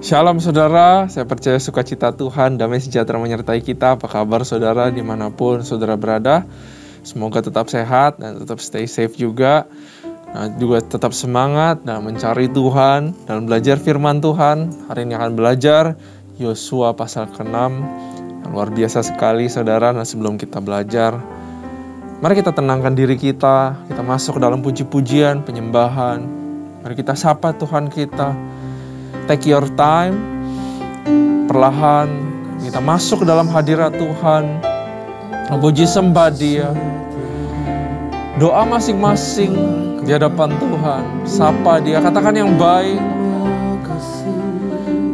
Shalom saudara, saya percaya sukacita Tuhan, damai sejahtera menyertai kita. Apa kabar saudara dimanapun saudara berada? Semoga tetap sehat dan tetap stay safe juga. Nah, juga tetap semangat dan mencari Tuhan dan belajar firman Tuhan. Hari ini akan belajar Yosua pasal ke-6. Luar biasa sekali saudara. Nah, sebelum kita belajar, mari kita tenangkan diri kita. Kita masuk ke dalam puji-pujian, penyembahan. Mari kita sapa Tuhan kita. Take your time, perlahan kita masuk ke dalam hadirat Tuhan, memuji sembah Dia. Doa masing-masing di hadapan Tuhan, sapa Dia, katakan yang baik.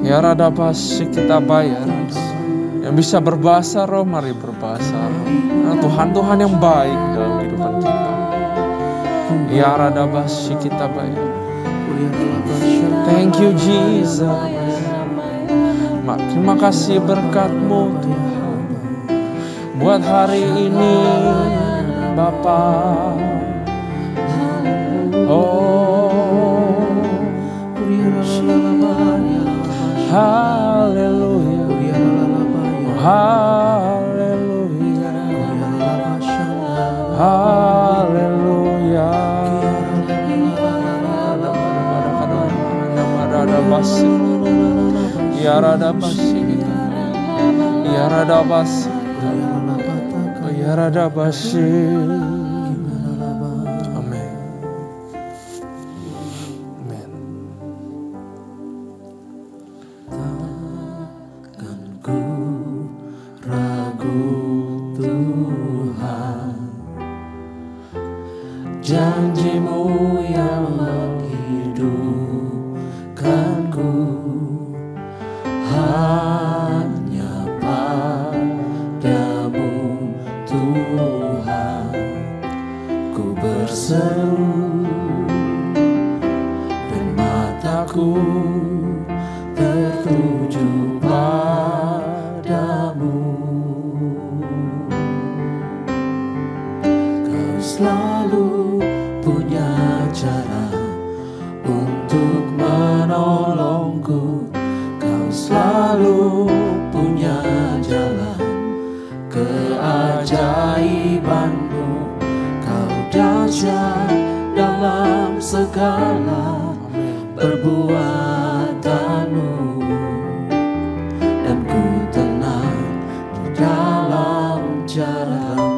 Ya radabasi kita bayar. Yang bisa berbahasa roh, mari berbahasa roh. Nah, Tuhan yang baik dalam kehidupan kita. Ya radabasi kita bayar. Thank you Jesus. Terima kasih berkat-Mu Tuhan buat hari ini Bapa. Oh, haleluya, haleluya, haleluya. Ya radabasi kita, ya radabasi, ya radabasi. Amin. Amin. Takkan ku ragu Tuhan, janji-Mu yang menghidupkanku. Hanya padamu Tuhan ku berseru, dan mataku tertuju padamu. Kau selalu punya cara untuk menolongku. Selalu punya jalan keajaiban-Mu. Kau dahsyat dalam segala perbuatan-Mu, dan ku tenang di dalam cara-Mu.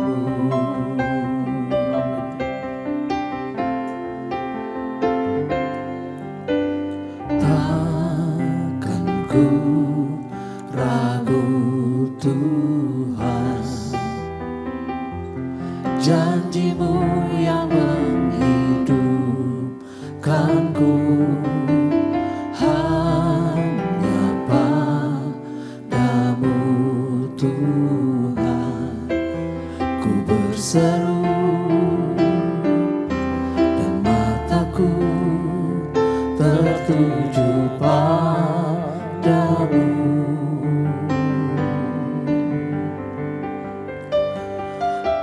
Ragu Tuhan, janji-Mu yang menghidupkanku. Hanya padamu Tuhan ku berseru, dan mataku tertuju padamu.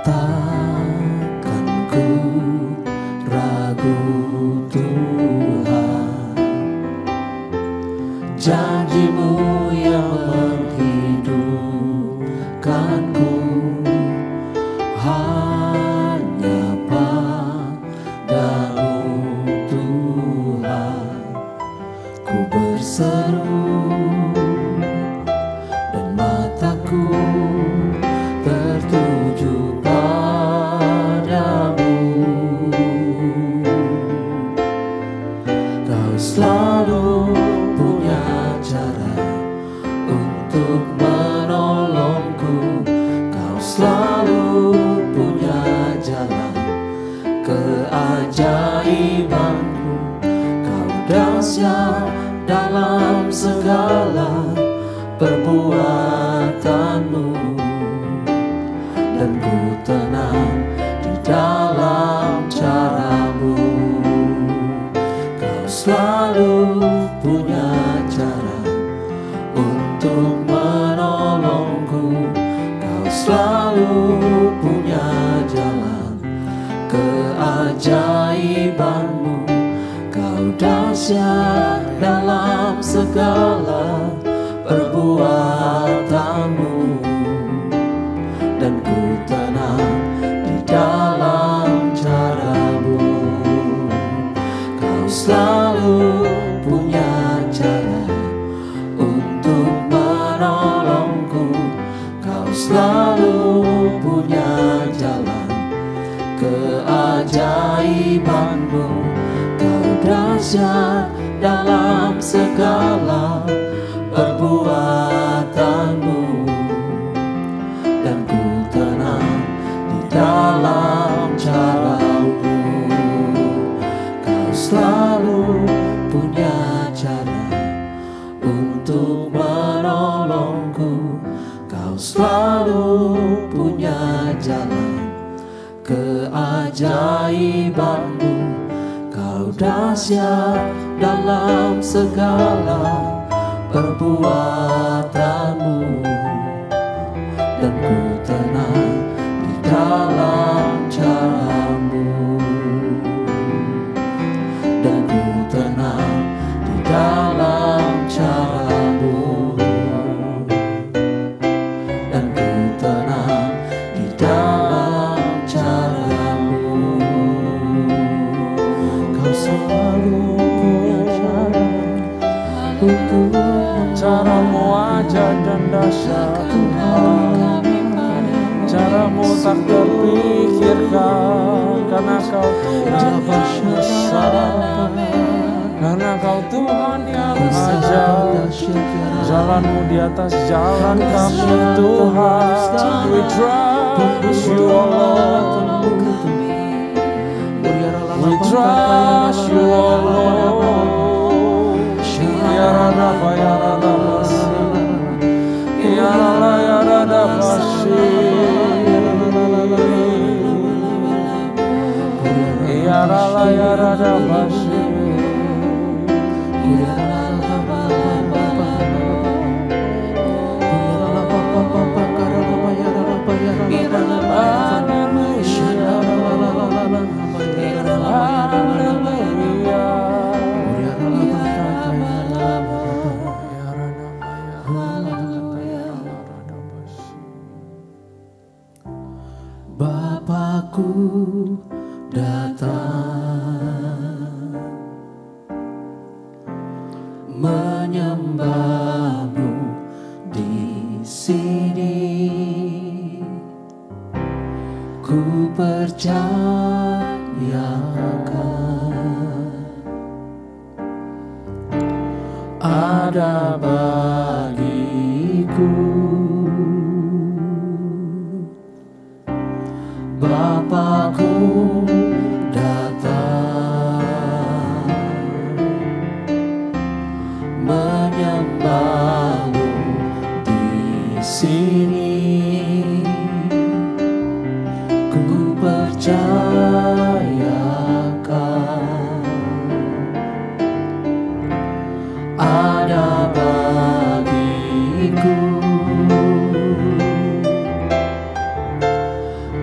Takkan ku ragu Tuhan, janji-Mu yang menghidupkanku. Hanya padamu Tuhan ku berseru, dan mataku tertuju padamu. Kau selalu punya cara untuk menolongku. Kau selalu punya jalan keajaiban-Mu. Kau dahsyat dalam segala perbuatan-Mu, dan ku tenang di dalam cara-Mu. Kau selalu punya cara untuk menolongku. Kau selalu punya jalan keajaiban-Mu. Kau dahsyat dalam dalam segala perbuatanmu, dan ku tenang di dalam caramu. Kau selalu punya cara untuk menolongku, kau selalu punya jalan keajaibanmu. Kau dahsyat dalam segala perbuatanmu, dan ku tenang di dalam caramu. Kau selalu punya cara untuk menolongku, kau selalu punya jalan keajaibanmu. Kau dahsyat dalam segala perbuatanmu, dan ku tenang di dalam caramu, dan ku tenang di dalam caramu, dan ku tenang di dalam caramu. Kau selalu punya cara untuk Caramu ajaib dan dahsyat Tuhan, caramu tak terpikirkan, karena kau Tuhan yang besar, karena kau Tuhan yang ajaib. Jalanmu di atas jalan kami Tuhan. We trust you, O Lord. We trust you, O Lord. Yarada bayarada basi, yarada yarada basi, yarada yarada basi. Bapakku datang menyembahmu di sini. Ku percayakan ada bagiku. Bapakku datang menyembahmu di sini. Ku percayakan ada bagiku.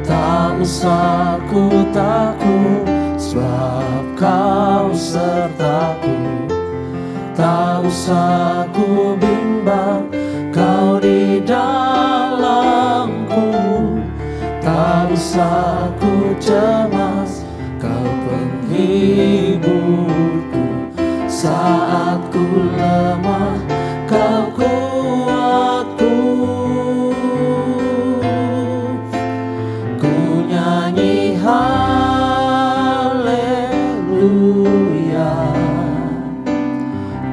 Tak usah ku takut, sebab kau sertaku. Tak usah ku bimbang, kau di dalamku. Tak usah ku cemas, kau penghiburku. Saat ku lemah, kau kuatku. Ku nyanyi haleluya,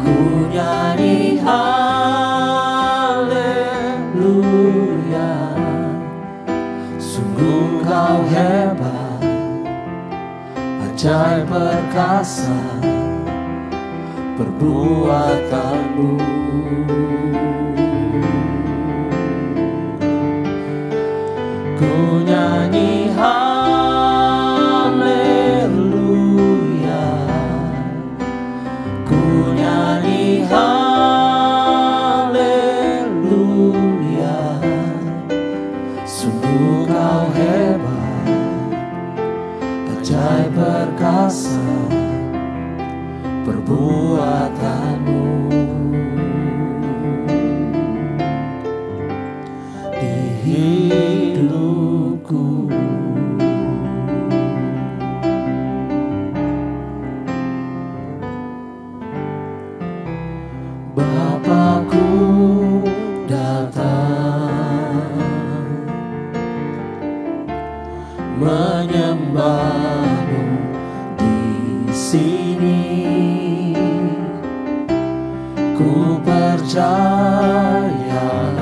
ku nyanyi haleluya. Sungguh kau hebat, ajaib perkasa perbuatanmu. Ku nyanyi haleluya, ku nyanyi haleluya. Sungguh kau hebat, ajaib perkasa perbuatanmu. Bapakku datang menyembahmu di sini. Ku percayakan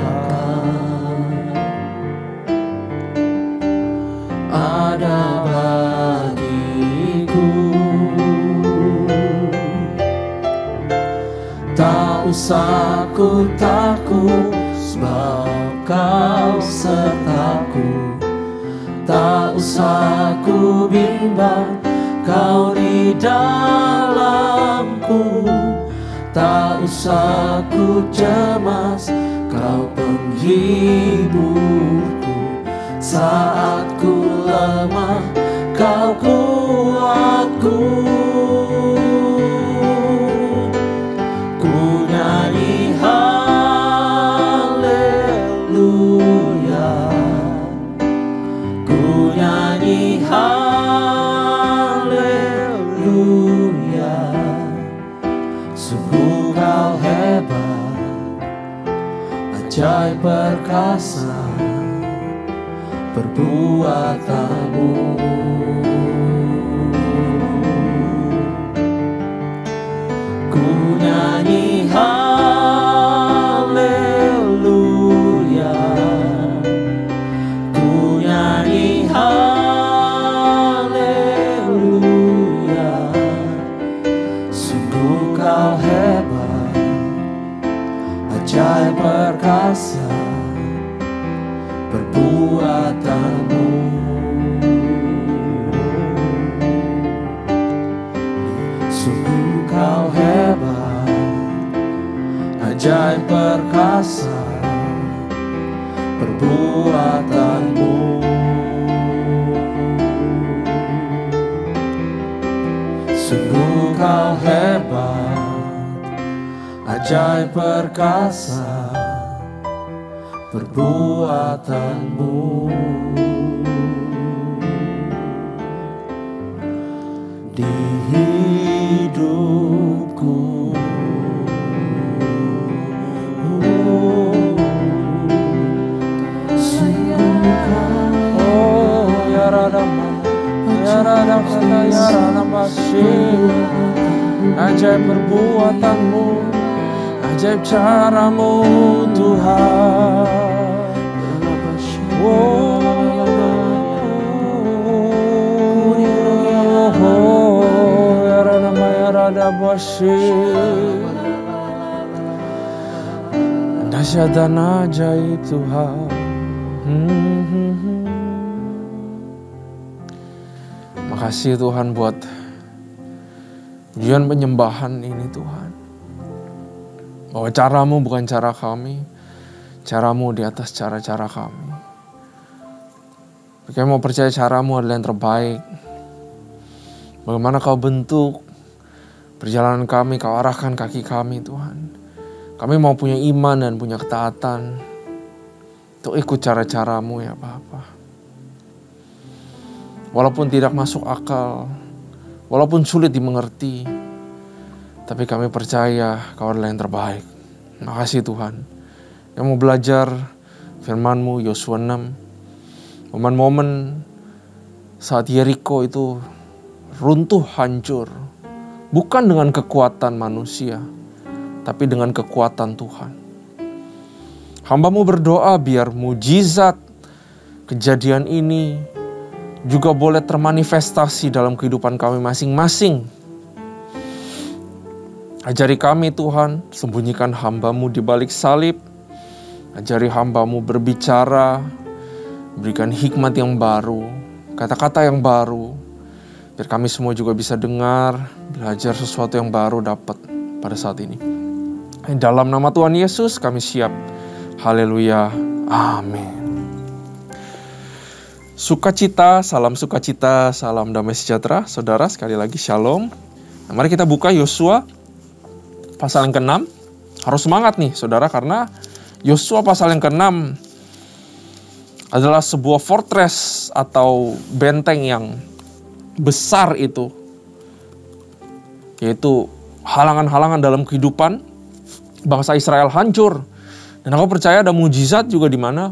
ada bagiku. Tak usah ku takut, sebab Kau sertaku. Tak usah ku bimbang, Kau di dalamku. Tak usah ku cemas, Kau penghiburku. Saat ku lemah, Kau kuatku. Ku nyanyi haleluya, ku nyanyi haleluya. Sungguh Kau hebat, ajaib perkasa perbuatanmu. Ku nyanyi haleluya, ku nyanyi haleluya. Sungguh Kau hebat, ajaib perkasa perbuatanmu. Sungguh Kau hebat, ajaib perkasa perbuatanmu. Sungguh Kau hebat, ajaib perkasa perbuatanmu. Di hidupku, ajaib perbuatanmu, ajaib caramu Tuhan. Dahsyat dan ajaib Tuhan. Makasih Tuhan buat pujian penyembahan ini Tuhan. Bahwa caramu bukan cara kami, caramu di atas cara-cara kami. Kami mau percaya caramu adalah yang terbaik. Bagaimana Kau bentuk perjalanan kami, Kau arahkan kaki kami Tuhan. Kami mau punya iman dan punya ketaatan untuk ikut cara-caramu ya Bapa. Walaupun tidak masuk akal, walaupun sulit dimengerti, tapi kami percaya Kau adalah yang terbaik. Makasih Tuhan. Kami mau belajar firman-Mu Yosua 6. Momen-momen saat Yeriko itu runtuh hancur. Bukan dengan kekuatan manusia, tapi dengan kekuatan Tuhan. Hamba-Mu berdoa biar mujizat kejadian ini juga boleh termanifestasi dalam kehidupan kami masing-masing. Ajari kami Tuhan, sembunyikan hamba-Mu di balik salib. Ajari hamba-Mu berbicara, berikan hikmat yang baru, kata-kata yang baru. Biar kami semua juga bisa dengar, belajar sesuatu yang baru dapat pada saat ini. Dalam nama Tuhan Yesus kami siap. Haleluya. Amin. Sukacita, salam damai sejahtera. Saudara, sekali lagi shalom. Nah, mari kita buka Yosua pasal yang ke-6. Harus semangat nih saudara, karena Yosua pasal yang ke-6 adalah sebuah fortress atau benteng yang besar itu. Yaitu halangan-halangan dalam kehidupan bangsa Israel hancur. Dan aku percaya ada mujizat juga di mana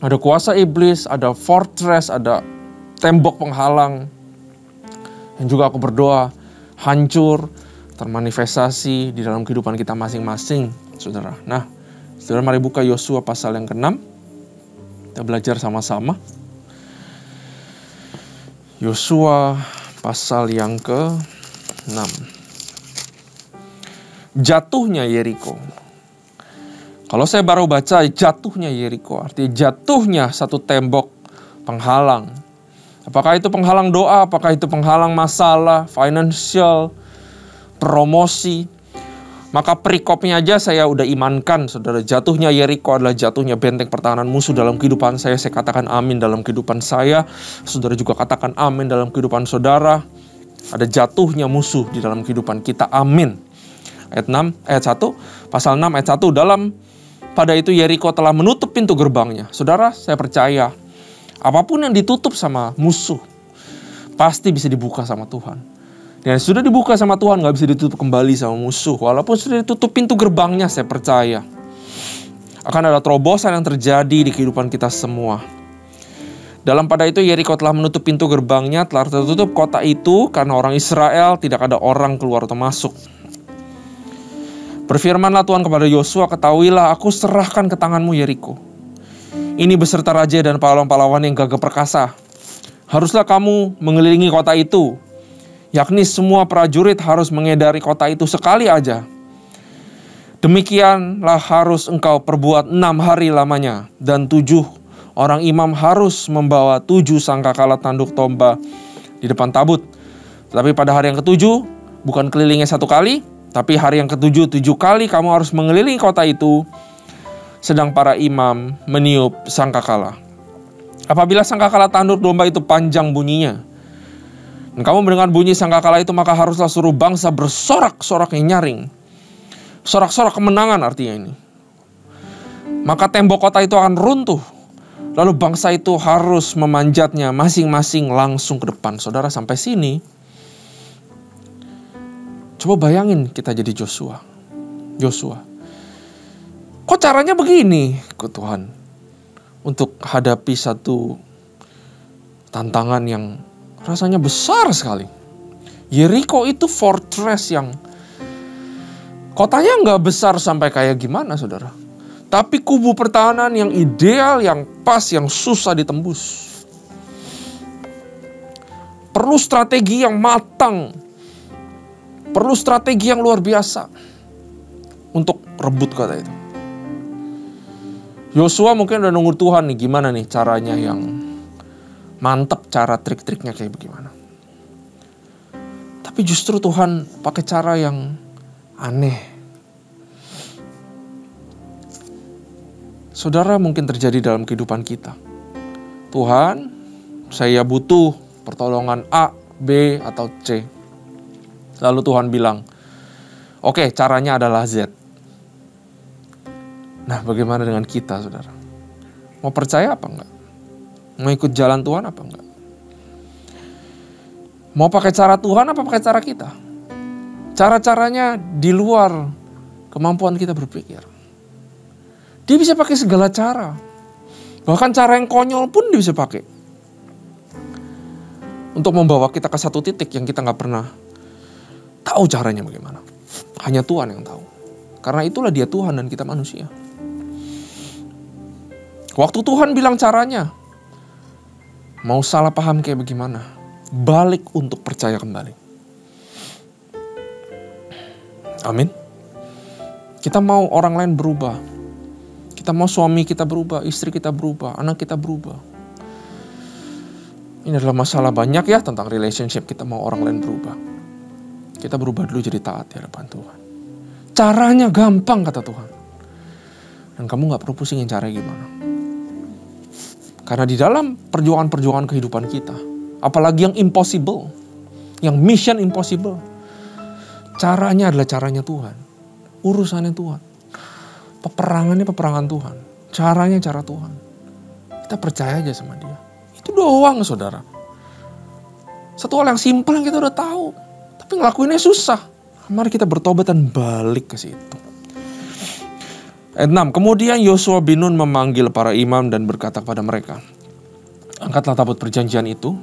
ada kuasa iblis, ada fortress, ada tembok penghalang. Dan juga aku berdoa hancur, termanifestasi di dalam kehidupan kita masing-masing, saudara. Nah, saudara mari buka Yosua pasal yang ke-6. Kita belajar sama-sama. Yosua pasal yang ke-6. Jatuhnya Yeriko. Kalau saya baru baca jatuhnya Yeriko, artinya jatuhnya satu tembok penghalang. Apakah itu penghalang doa, apakah itu penghalang masalah, financial, promosi. Maka perikopnya aja saya udah imankan, saudara. Jatuhnya Yeriko adalah jatuhnya benteng pertahanan musuh dalam kehidupan saya. Saya katakan amin dalam kehidupan saya. Saudara juga katakan amin dalam kehidupan saudara. Ada jatuhnya musuh di dalam kehidupan kita. Amin. Ayat 1, pasal 6 ayat 1. Pada itu Yeriko telah menutup pintu gerbangnya. Saudara, saya percaya apapun yang ditutup sama musuh pasti bisa dibuka sama Tuhan. Dan sudah dibuka sama Tuhan, gak bisa ditutup kembali sama musuh. Walaupun sudah ditutup pintu gerbangnya, saya percaya akan ada terobosan yang terjadi di kehidupan kita semua. Pada itu Yeriko telah menutup pintu gerbangnya, telah tertutup kota itu karena orang Israel, tidak ada orang keluar atau masuk. Berfirmanlah Tuhan kepada Yosua, ketahuilah aku serahkan ke tanganmu Yeriko. Ini beserta raja dan pahlawan-pahlawan yang gagah perkasa. Haruslah kamu mengelilingi kota itu, yakni semua prajurit harus mengedari kota itu sekali aja. Demikianlah harus engkau perbuat 6 hari lamanya. Dan 7 orang imam harus membawa 7 sangkakala tanduk domba di depan tabut. Tetapi pada hari yang ke-7, bukan kelilingnya 1 kali, tapi hari yang ke-7, 7 kali kamu harus mengelilingi kota itu, sedang para imam meniup sangkakala. Apabila sangkakala tanduk domba itu panjang bunyinya, dan kamu mendengar bunyi sangkakala itu, maka haruslah suruh bangsa bersorak-sorak yang nyaring. Sorak-sorak kemenangan artinya ini. Maka tembok kota itu akan runtuh. Lalu bangsa itu harus memanjatnya masing-masing langsung ke depan. Saudara, sampai sini, coba bayangin kita jadi Yosua. Kok caranya begini ke Tuhan? Untuk hadapi satu tantangan yang rasanya besar sekali. Yeriko itu fortress yang kotanya nggak besar sampai kayak gimana, saudara. Tapi kubu pertahanan yang ideal, yang pas, yang susah ditembus. Perlu strategi yang matang. Perlu strategi yang luar biasa untuk rebut kota itu. Yosua mungkin udah nunggu Tuhan nih, gimana nih caranya yang mantap, cara trik-triknya kayak bagaimana. Tapi justru Tuhan pakai cara yang aneh. Saudara, mungkin terjadi dalam kehidupan kita. Tuhan, saya butuh pertolongan A, B, atau C. Lalu Tuhan bilang, oke, caranya adalah Z. Nah, bagaimana dengan kita, saudara? Mau percaya apa enggak? Mau ikut jalan Tuhan apa enggak? Mau pakai cara Tuhan apa pakai cara kita? Cara-caranya di luar kemampuan kita berpikir. Dia bisa pakai segala cara. Bahkan cara yang konyol pun dia bisa pakai. Untuk membawa kita ke satu titik yang kita gak pernah tahu caranya bagaimana. Hanya Tuhan yang tahu. Karena itulah dia Tuhan dan kita manusia. Waktu Tuhan bilang caranya, mau salah paham kayak bagaimana, balik untuk percaya kembali. Amin. Kita mau orang lain berubah. Kita mau suami kita berubah, istri kita berubah, anak kita berubah. Ini adalah masalah banyak ya tentang relationship. Kita mau orang lain berubah. Kita berubah dulu jadi taat di hadapan Tuhan. Caranya gampang kata Tuhan. Dan kamu gak perlu pusingin caranya gimana. Karena di dalam perjuangan-perjuangan kehidupan kita, apalagi yang impossible, yang mission impossible, caranya adalah caranya Tuhan. Urusannya Tuhan. Peperangannya peperangan Tuhan. Caranya cara Tuhan. Kita percaya aja sama dia. Itu doang, saudara. Satu hal yang simpel yang kita udah tahu. Tapi ngelakuinnya susah. Mari kita bertobat dan balik ke situ. Ayat 6, kemudian Yosua bin Nun memanggil para imam dan berkata kepada mereka, angkatlah tabut perjanjian itu,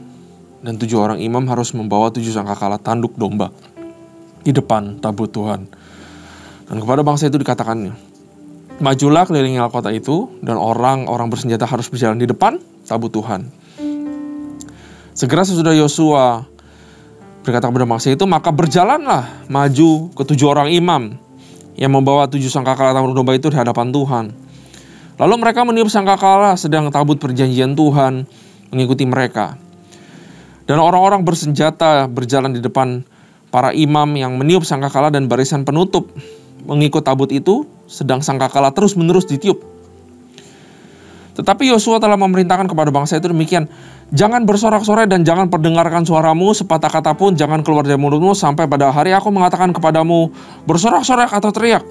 dan 7 orang imam harus membawa 7 sangkakala tanduk domba di depan tabut Tuhan. Dan kepada bangsa itu dikatakannya, majulah kelilingi kota itu, dan orang-orang bersenjata harus berjalan di depan tabut Tuhan. Segera sesudah Yosua berkata kepada bangsa itu, maka berjalanlah maju ke 7 orang imam yang membawa 7 sangkakala tanduk domba itu di hadapan Tuhan. Lalu mereka meniup sangkakala, sedang tabut perjanjian Tuhan mengikuti mereka. Dan orang-orang bersenjata berjalan di depan para imam yang meniup sangkakala, dan barisan penutup mengikut tabut itu, sedang sangkakala terus-menerus ditiup. Tetapi Yosua telah memerintahkan kepada bangsa itu demikian, jangan bersorak-sorai dan jangan perdengarkan suaramu, sepatah kata pun jangan keluar dari mulutmu, sampai pada hari aku mengatakan kepadamu, bersorak-sorak atau teriak,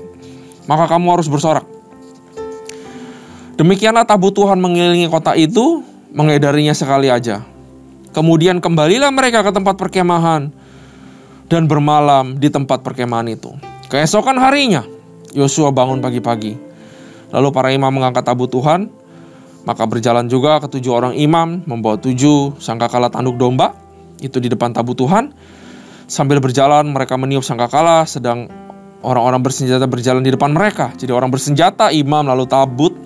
maka kamu harus bersorak. Demikianlah tabut Tuhan mengelilingi kota itu, mengedarinya sekali aja. Kemudian kembalilah mereka ke tempat perkemahan dan bermalam di tempat perkemahan itu. Keesokan harinya, Yosua bangun pagi-pagi. Lalu para imam mengangkat tabut Tuhan. Maka berjalan juga ke 7 orang imam membawa 7 sangkakala tanduk domba itu di depan tabut Tuhan. Sambil berjalan mereka meniup sangkakala, sedang orang-orang bersenjata berjalan di depan mereka. Jadi orang bersenjata, imam, lalu tabut,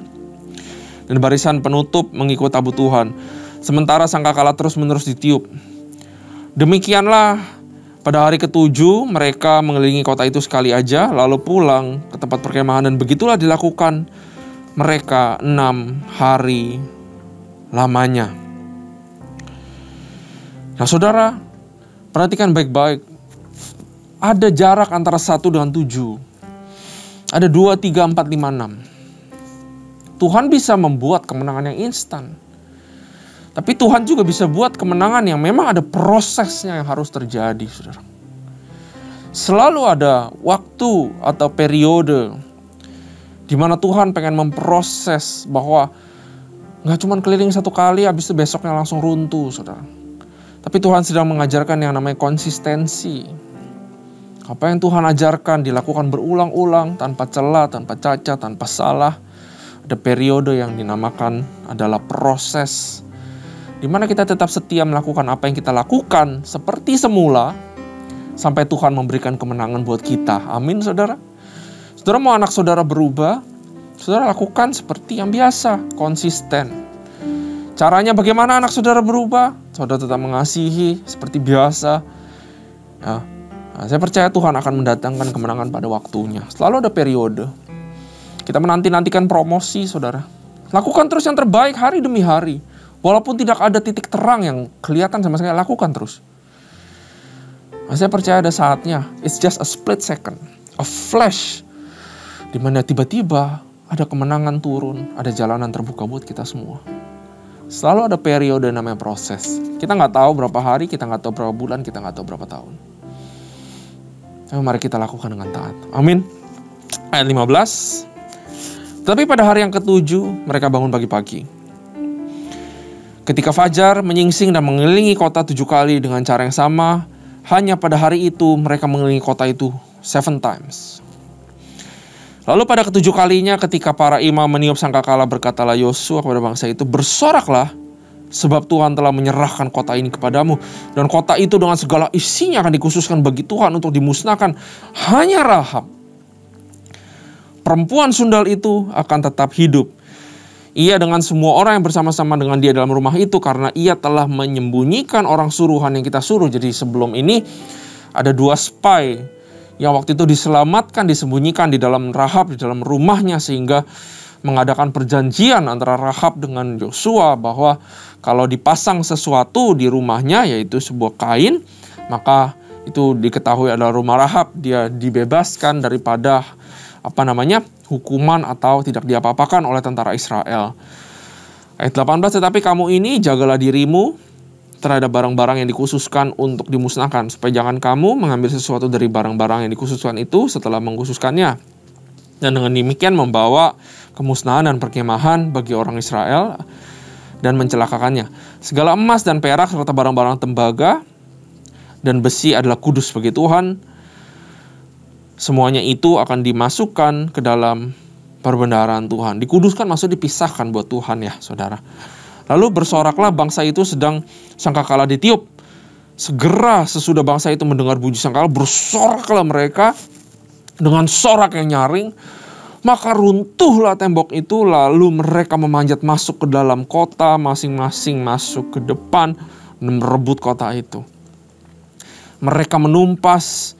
dan barisan penutup mengikut tabut Tuhan. Sementara sangkakala terus-menerus ditiup. Demikianlah pada hari ke-7 mereka mengelilingi kota itu sekali aja, lalu pulang ke tempat perkemahan, dan begitulah dilakukan mereka 6 hari lamanya. Nah saudara, perhatikan baik-baik. Ada jarak antara 1 dengan 7. Ada 2, 3, 4, 5, 6. Tuhan bisa membuat kemenangan yang instan. Tapi Tuhan juga bisa buat kemenangan yang memang ada prosesnya yang harus terjadi, saudara. Selalu ada waktu atau periode di mana Tuhan pengen memproses bahwa nggak cuma keliling 1 kali, habis itu besoknya langsung runtuh, saudara. Tapi Tuhan sedang mengajarkan yang namanya konsistensi. Apa yang Tuhan ajarkan dilakukan berulang-ulang, tanpa celah, tanpa cacat, tanpa salah. Ada periode yang dinamakan adalah proses, di mana kita tetap setia melakukan apa yang kita lakukan seperti semula, sampai Tuhan memberikan kemenangan buat kita. Amin, saudara. Saudara mau anak saudara berubah, saudara lakukan seperti yang biasa, konsisten. Caranya bagaimana anak saudara berubah? Saudara tetap mengasihi seperti biasa. Ya, saya percaya Tuhan akan mendatangkan kemenangan pada waktunya. Selalu ada periode. Kita menanti-nantikan promosi, saudara. Lakukan terus yang terbaik hari demi hari. Walaupun tidak ada titik terang yang kelihatan sama sekali, lakukan terus. Saya percaya ada saatnya, it's just a split second, a flash, di mana tiba-tiba ada kemenangan turun, ada jalanan terbuka buat kita semua. Selalu ada periode namanya proses. Kita nggak tahu berapa hari, kita nggak tahu berapa bulan, kita nggak tahu berapa tahun. Tapi mari kita lakukan dengan taat. Amin. Ayat 15. Tapi pada hari yang ke-7, mereka bangun pagi-pagi. Ketika fajar menyingsing dan mengelilingi kota 7 kali dengan cara yang sama, hanya pada hari itu mereka mengelilingi kota itu 7 times. Lalu pada ke-7 kalinya ketika para imam meniup sangkakala, berkatalah Yosua kepada bangsa itu, bersoraklah, sebab Tuhan telah menyerahkan kota ini kepadamu, dan kota itu dengan segala isinya akan dikhususkan bagi Tuhan untuk dimusnahkan. Hanya Rahab, perempuan sundal itu, akan tetap hidup. Ia dengan semua orang yang bersama-sama dengan dia dalam rumah itu, karena ia telah menyembunyikan orang suruhan yang kita suruh. Jadi sebelum ini ada 2 spy yang waktu itu diselamatkan, disembunyikan di dalam Rahab, di dalam rumahnya, sehingga mengadakan perjanjian antara Rahab dengan Yosua bahwa kalau dipasang sesuatu di rumahnya, yaitu sebuah kain, maka itu diketahui adalah rumah Rahab. Dia dibebaskan daripada hukuman atau tidak diapa-apakan oleh tentara Israel. Ayat 18, tetapi kamu ini jagalah dirimu terhadap barang-barang yang dikhususkan untuk dimusnahkan, supaya jangan kamu mengambil sesuatu dari barang-barang yang dikhususkan itu setelah mengkhususkannya, dan dengan demikian membawa kemusnahan dan perkemahan bagi orang Israel dan mencelakakannya. Segala emas dan perak serta barang-barang tembaga dan besi adalah kudus bagi Tuhan. Semuanya itu akan dimasukkan ke dalam perbendaharaan Tuhan. Dikuduskan maksudnya dipisahkan buat Tuhan ya saudara. Lalu bersoraklah bangsa itu sedang sangkakala ditiup. Segera sesudah bangsa itu mendengar bunyi sangkakala, bersoraklah mereka dengan sorak yang nyaring. Maka runtuhlah tembok itu, lalu mereka memanjat masuk ke dalam kota, masing-masing masuk ke depan dan merebut kota itu. Mereka menumpas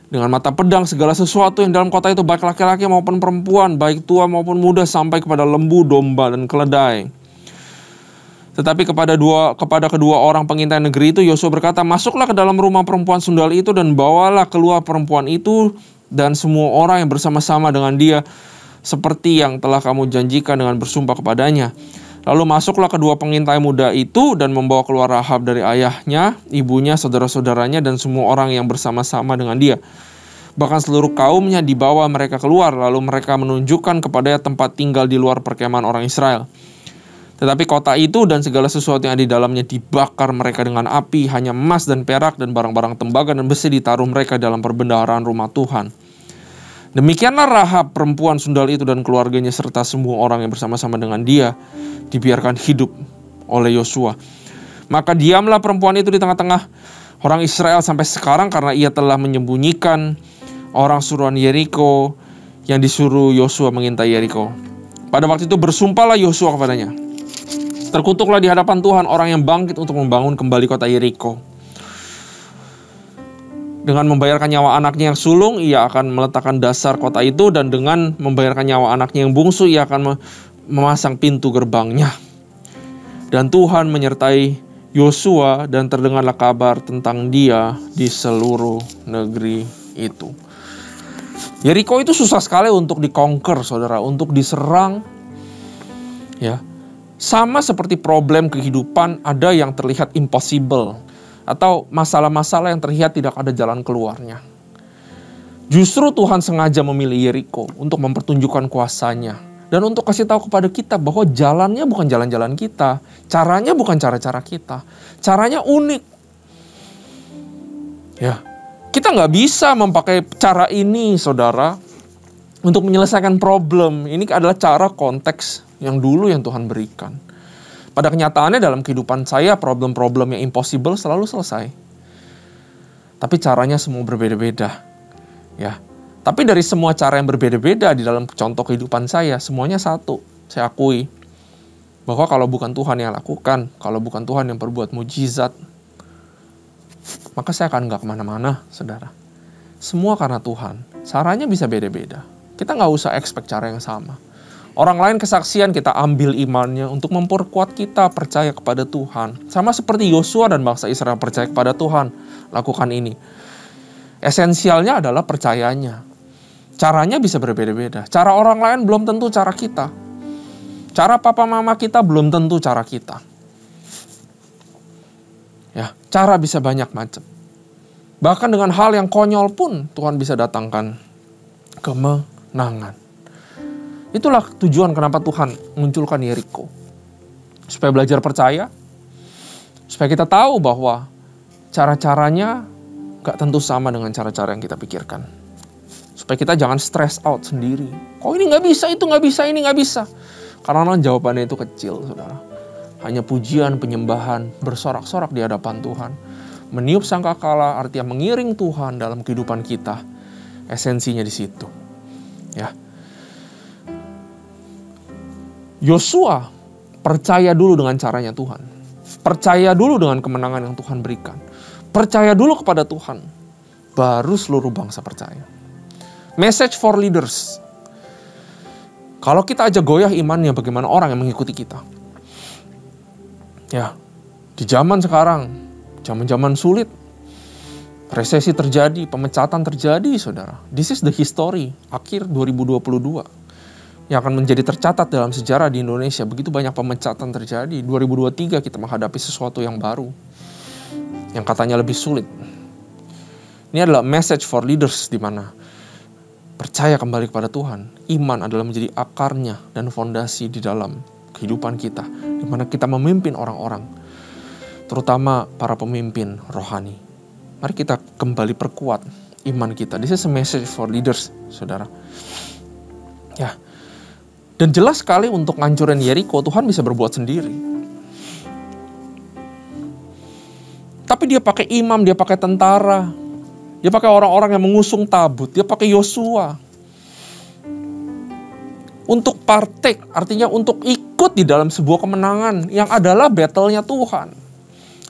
dengan mata pedang segala sesuatu yang dalam kota itu, baik laki-laki maupun perempuan, baik tua maupun muda, sampai kepada lembu, domba, dan keledai. Tetapi kepada kedua orang pengintai negeri itu, Yosua berkata, masuklah ke dalam rumah perempuan sundal itu dan bawalah keluar perempuan itu dan semua orang yang bersama-sama dengan dia, seperti yang telah kamu janjikan dengan bersumpah kepadanya. Lalu masuklah kedua pengintai muda itu dan membawa keluar Rahab dari ayahnya, ibunya, saudara-saudaranya, dan semua orang yang bersama-sama dengan dia. Bahkan seluruh kaumnya dibawa mereka keluar, lalu mereka menunjukkan kepadanya tempat tinggal di luar perkemahan orang Israel. Tetapi kota itu dan segala sesuatu yang ada di dalamnya dibakar mereka dengan api, hanya emas dan perak dan barang-barang tembaga dan besi ditaruh mereka dalam perbendaharaan rumah Tuhan. Demikianlah Rahab perempuan sundal itu dan keluarganya serta semua orang yang bersama-sama dengan dia dibiarkan hidup oleh Yosua. Maka diamlah perempuan itu di tengah-tengah orang Israel sampai sekarang, karena ia telah menyembunyikan orang suruhan Yeriko yang disuruh Yosua mengintai Yeriko. Pada waktu itu bersumpahlah Yosua kepadanya, terkutuklah di hadapan Tuhan orang yang bangkit untuk membangun kembali kota Yeriko. Dengan membayarkan nyawa anaknya yang sulung, ia akan meletakkan dasar kota itu, dan dengan membayarkan nyawa anaknya yang bungsu, ia akan memasang pintu gerbangnya. Dan Tuhan menyertai Yosua, dan terdengarlah kabar tentang dia di seluruh negeri itu. Yeriko itu susah sekali untuk dikonquer, saudara, untuk diserang. Ya, sama seperti problem kehidupan, ada yang terlihat impossible, atau masalah-masalah yang terlihat tidak ada jalan keluarnya. Justru Tuhan sengaja memilih Yeriko untuk mempertunjukkan kuasanya, dan untuk kasih tahu kepada kita bahwa jalannya bukan jalan-jalan kita, caranya bukan cara-cara kita, caranya unik. Ya, kita nggak bisa memakai cara ini, saudara, untuk menyelesaikan problem. Ini adalah cara konteks yang dulu yang Tuhan berikan. Pada kenyataannya dalam kehidupan saya, problem-problem yang impossible selalu selesai. Tapi caranya semua berbeda-beda. Ya. Tapi dari semua cara yang berbeda-beda di dalam contoh kehidupan saya, semuanya satu. Saya akui bahwa kalau bukan Tuhan yang lakukan, kalau bukan Tuhan yang berbuat mujizat, maka saya akan nggak kemana-mana, saudara. Semua karena Tuhan. Caranya bisa beda-beda. Kita nggak usah expect cara yang sama. Orang lain kesaksian, kita ambil imannya untuk memperkuat kita percaya kepada Tuhan. Sama seperti Yosua dan bangsa Israel percaya kepada Tuhan. Lakukan ini. Esensialnya adalah percayanya. Caranya bisa berbeda-beda. Cara orang lain belum tentu cara kita. Cara papa mama kita belum tentu cara kita. Ya, cara bisa banyak macam. Bahkan dengan hal yang konyol pun Tuhan bisa datangkan kemenangan. Itulah tujuan kenapa Tuhan munculkan Yeriko. Supaya belajar percaya. Supaya kita tahu bahwa cara-caranya gak tentu sama dengan cara-cara yang kita pikirkan. Supaya kita jangan stress out sendiri. Kok ini gak bisa, itu gak bisa, ini gak bisa. Karena jawabannya itu kecil, saudara. Hanya pujian, penyembahan, bersorak-sorak di hadapan Tuhan. Meniup sangkakala artinya mengiring Tuhan dalam kehidupan kita. Esensinya di situ. Ya. Yosua percaya dulu dengan caranya Tuhan. Percaya dulu dengan kemenangan yang Tuhan berikan. Percaya dulu kepada Tuhan. Baru seluruh bangsa percaya. Message for leaders. Kalau kita aja goyah imannya, bagaimana orang yang mengikuti kita? Ya, di zaman sekarang, zaman-zaman sulit, resesi terjadi, pemecatan terjadi, saudara. This is the history, akhir 2022. Yang akan menjadi tercatat dalam sejarah di Indonesia. Begitu banyak pemecatan terjadi. 2023 kita menghadapi sesuatu yang baru. Yang katanya lebih sulit. Ini adalah message for leaders, di mana percaya kembali kepada Tuhan. Iman adalah menjadi akarnya dan fondasi di dalam kehidupan kita. Di mana kita memimpin orang-orang. Terutama para pemimpin rohani. Mari kita kembali perkuat iman kita. This is a message for leaders, saudara. Ya. Dan jelas sekali untuk ngancurin Yeriko, Tuhan bisa berbuat sendiri. Tapi dia pakai imam, dia pakai tentara, dia pakai orang-orang yang mengusung tabut, dia pakai Yosua. Untuk partake, artinya untuk ikut di dalam sebuah kemenangan yang adalah battle-nya Tuhan.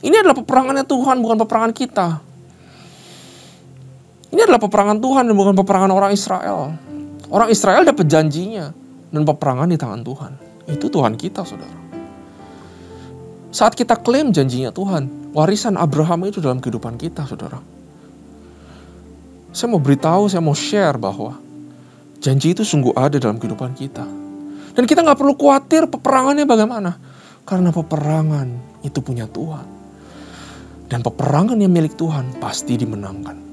Ini adalah peperangannya Tuhan, bukan peperangan kita. Ini adalah peperangan Tuhan dan bukan peperangan orang Israel. Orang Israel dapat janjinya dan peperangan di tangan Tuhan. Itu Tuhan kita, saudara. Saat kita klaim janjinya Tuhan, warisan Abraham itu dalam kehidupan kita, saudara. Saya mau beritahu, saya mau share bahwa janji itu sungguh ada dalam kehidupan kita. Dan kita gak perlu khawatir peperangannya bagaimana. Karena peperangan itu punya Tuhan. Dan peperangan yang milik Tuhan pasti dimenangkan.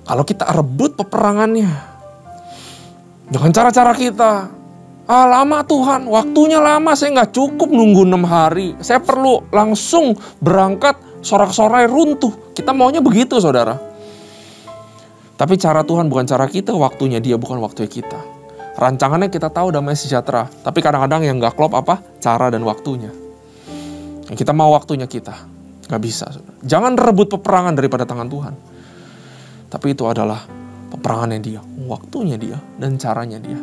Kalau kita rebut peperangannya dengan cara-cara kita, lama Tuhan, waktunya lama, saya gak cukup nunggu 6 hari. Saya perlu langsung berangkat, sorak-sorai runtuh. Kita maunya begitu, saudara. Tapi cara Tuhan bukan cara kita, waktunya Dia bukan waktunya kita. Rancangannya kita tahu damai sejahtera, tapi kadang-kadang yang gak klop apa? Cara dan waktunya. Yang kita mau waktunya kita, gak bisa. Saudara. Jangan rebut peperangan daripada tangan Tuhan. Tapi itu adalah peperangannya Dia, waktunya Dia, dan caranya Dia.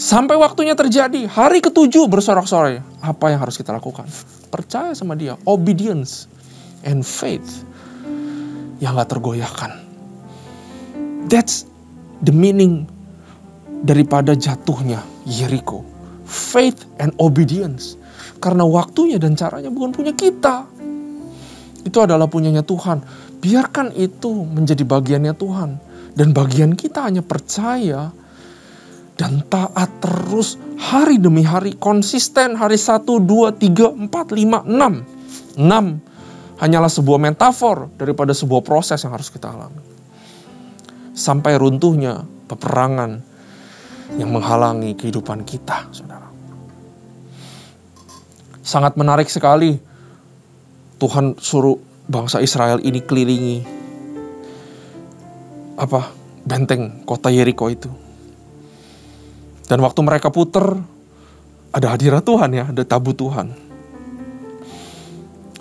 Sampai waktunya terjadi, hari ke-7 bersorak-sorai. Apa yang harus kita lakukan? Percaya sama Dia, obedience and faith yang gak tergoyahkan. That's the meaning daripada jatuhnya Yeriko. Faith and obedience. Karena waktunya dan caranya bukan punya kita. Itu adalah punyanya Tuhan. Biarkan itu menjadi bagiannya Tuhan. Dan bagian kita hanya percaya dan taat terus hari demi hari. Konsisten hari 1, 2, 3, 4, 5, 6. 6 hanyalah sebuah metafor daripada sebuah proses yang harus kita alami. Sampai runtuhnya peperangan yang menghalangi kehidupan kita, saudara. Sangat menarik sekali. Tuhan suruh bangsa Israel ini kelilingi benteng kota Yeriko itu. Dan waktu mereka puter, ada hadirat Tuhan ya, ada tabut Tuhan.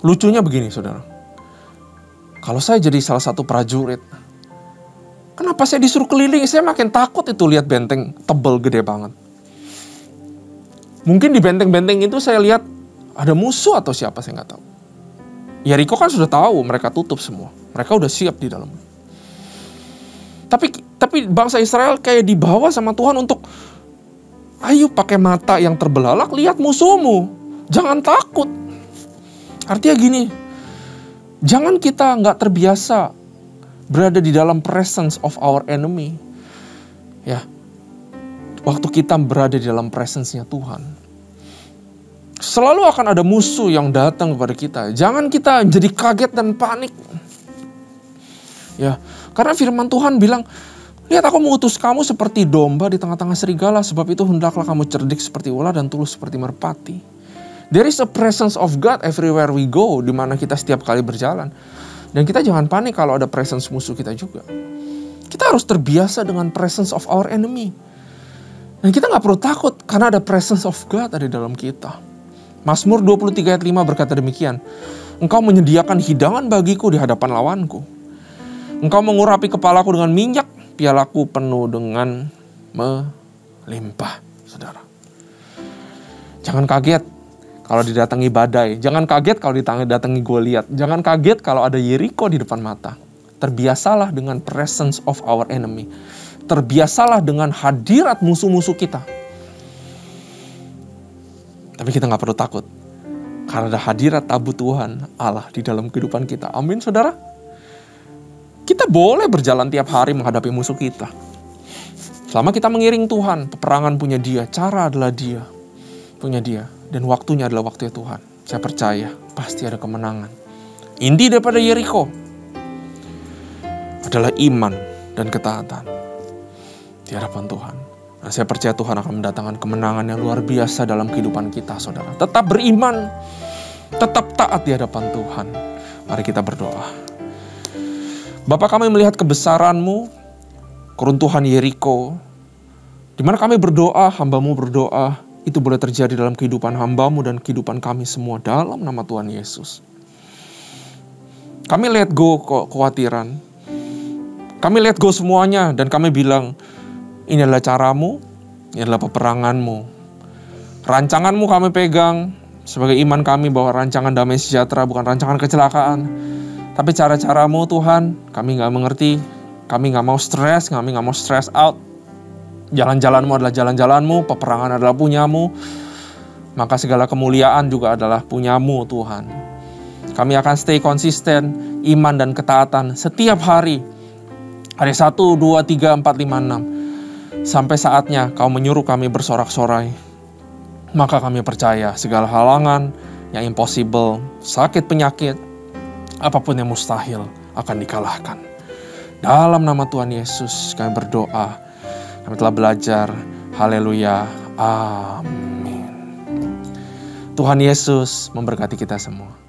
Lucunya begini, saudara. Kalau saya jadi salah satu prajurit, kenapa saya disuruh keliling? Saya makin takut itu lihat benteng tebel gede banget. Mungkin di benteng-benteng itu saya lihat ada musuh atau siapa, saya nggak tahu. Yeriko kan sudah tahu, mereka tutup semua. Mereka udah siap di dalam. Tapi bangsa Israel kayak dibawa sama Tuhan untuk, ayo pakai mata yang terbelalak, lihat musuhmu. Jangan takut. Artinya gini, jangan kita nggak terbiasa berada di dalam presence of our enemy. Ya, waktu kita berada di dalam presence-nya Tuhan, selalu akan ada musuh yang datang kepada kita. Jangan kita jadi kaget dan panik. Ya, karena firman Tuhan bilang, lihat aku mengutus kamu seperti domba di tengah-tengah serigala. Sebab itu hendaklah kamu cerdik seperti ular dan tulus seperti merpati. There is a presence of God everywhere we go, di mana kita setiap kali berjalan. Dan kita jangan panik kalau ada presence musuh kita juga. Kita harus terbiasa dengan presence of our enemy. Dan kita gak perlu takut karena ada presence of God ada di dalam kita. Mazmur 23 ayat 5 berkata demikian. Engkau menyediakan hidangan bagiku di hadapan lawanku. Engkau mengurapi kepalaku dengan minyak, pialaku penuh dengan melimpah. Saudara, jangan kaget kalau didatangi badai. Jangan kaget kalau didatangi Goliat. Jangan kaget kalau ada Yeriko di depan mata. Terbiasalah dengan presence of our enemy. Terbiasalah dengan hadirat musuh-musuh kita. Tapi kita gak perlu takut. Karena ada hadirat tabut Tuhan Allah di dalam kehidupan kita. Amin, saudara. Kita boleh berjalan tiap hari menghadapi musuh kita. Selama kita mengiring Tuhan, peperangan punya Dia, cara adalah Dia. Punya Dia. Dan waktunya adalah waktunya Tuhan. Saya percaya pasti ada kemenangan. Inti daripada Yeriko adalah iman dan ketaatan di hadapan Tuhan. Nah, saya percaya Tuhan akan mendatangkan kemenangan yang luar biasa dalam kehidupan kita, saudara. Tetap beriman, tetap taat di hadapan Tuhan. Mari kita berdoa. Bapa, kami melihat kebesaran-Mu, keruntuhan Yeriko, Di mana kami berdoa, hamba-Mu berdoa, itu boleh terjadi dalam kehidupan hamba-Mu dan kehidupan kami semua dalam nama Tuhan Yesus. Kami let go kekhawatiran. Kami let go semuanya dan kami bilang, ini adalah caramu, ini adalah peperanganmu. Rancanganmu kami pegang sebagai iman kami bahwa rancangan damai sejahtera bukan rancangan kecelakaan. Tapi cara-caramu Tuhan, kami gak mengerti. Kami gak mau stres, kami gak mau stress out. Jalan-jalanmu adalah jalan-jalanmu, peperangan adalah punyamu. Maka segala kemuliaan juga adalah punyamu Tuhan. Kami akan stay konsisten, iman dan ketaatan setiap hari. Hari 1, 2, 3, 4, 5, 6. Sampai saatnya kau menyuruh kami bersorak-sorai. Maka kami percaya segala halangan yang impossible, sakit penyakit, apapun yang mustahil akan dikalahkan. Dalam nama Tuhan Yesus kami berdoa. Kami telah belajar. Haleluya. Amin. Tuhan Yesus memberkati kita semua.